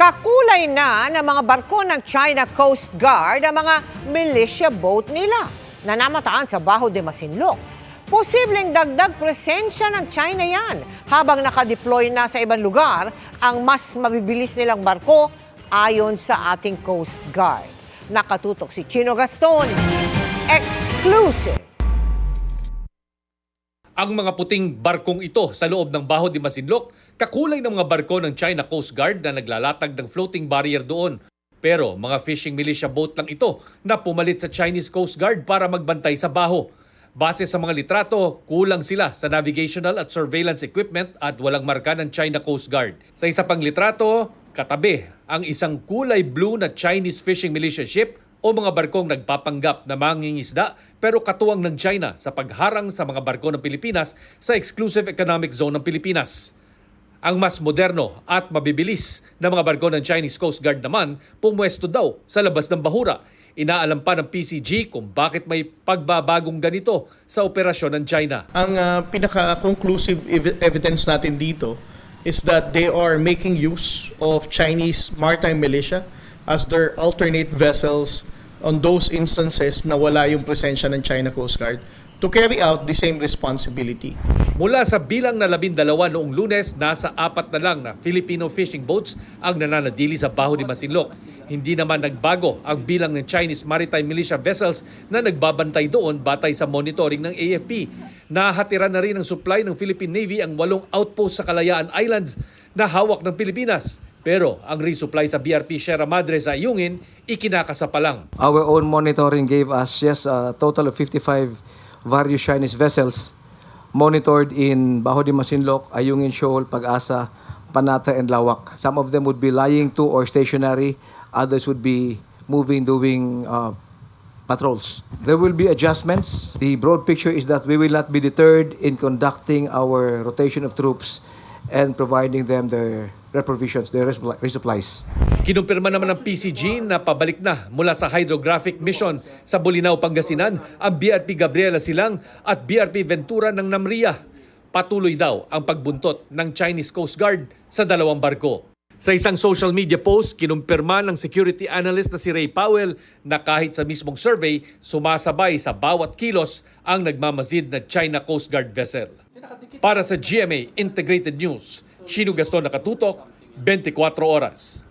Kakulay na ng mga barko ng China Coast Guard ang mga militia boat nila na namataan sa Bajo de Masinloc. Posibleng dagdag presensya ng China yan habang nakadeploy na sa ibang lugar ang mas mabibilis nilang barko ayon sa ating Coast Guard. Nakatutok si Chino Gaston. Exclusive. Ang mga puting barkong ito sa loob ng Bajo de Masinloc, kakulay ng mga barko ng China Coast Guard na naglalatag ng floating barrier doon. Pero mga fishing militia boat lang ito na pumalit sa Chinese Coast Guard para magbantay sa Bajo. Base sa mga litrato, kulang sila sa navigational at surveillance equipment at walang marka ng China Coast Guard. Sa isa pang litrato, katabi ang isang kulay blue na Chinese fishing militia ship o mga barkong nagpapanggap na mangingisda pero katuwang ng China sa pagharang sa mga barko ng Pilipinas sa Exclusive Economic Zone ng Pilipinas. Ang mas moderno at mabibilis na mga barko ng Chinese Coast Guard naman pumwesto daw sa labas ng bahura. Inaalam pa ng PCG kung bakit may pagbabagong ganito sa operasyon ng China. Ang pinaka-conclusive evidence natin dito is that they are making use of Chinese maritime militia as their alternate vessels on those instances na wala yung presensya ng China Coast Guard to carry out the same responsibility. Mula sa bilang na 12 noong Lunes, nasa 4 na lang na Filipino fishing boats ang nananatili sa Bajo de Masinloc. Hindi naman nagbago ang bilang ng Chinese maritime militia vessels na nagbabantay doon batay sa monitoring ng AFP. Nahatiran na rin ng supply ng Philippine Navy ang 8 outpost sa Kalayaan Islands na hawak ng Pilipinas. Pero ang resupply sa BRP Sierra Madre sa Ayungin, ikinakasa pa lang. Our own monitoring gave us a total of 55 various Chinese vessels monitored in Bajo de Masinloc, Ayungin Shoal, Pag-asa, Panata, and Lawak. Some of them would be lying to or stationary. Others would be moving, doing patrols. There will be adjustments. The broad picture is that we will not be deterred in conducting our rotation of troops and providing them their provisions, their resupplies. Kinumpirma naman ng PCG na pabalik na mula sa hydrographic mission sa Bolinao, Pangasinan ang BRP Gabriela Silang at BRP Ventura ng Namria. Patuloy daw ang pagbuntot ng Chinese Coast Guard sa dalawang barko. Sa isang social media post, kinumpirma ng security analyst na si Ray Powell na kahit sa mismong survey, sumasabay sa bawat kilos ang nagmamasid na China Coast Guard vessel. Para sa GMA Integrated News, Chino Gaston, nakatutok, 24 oras.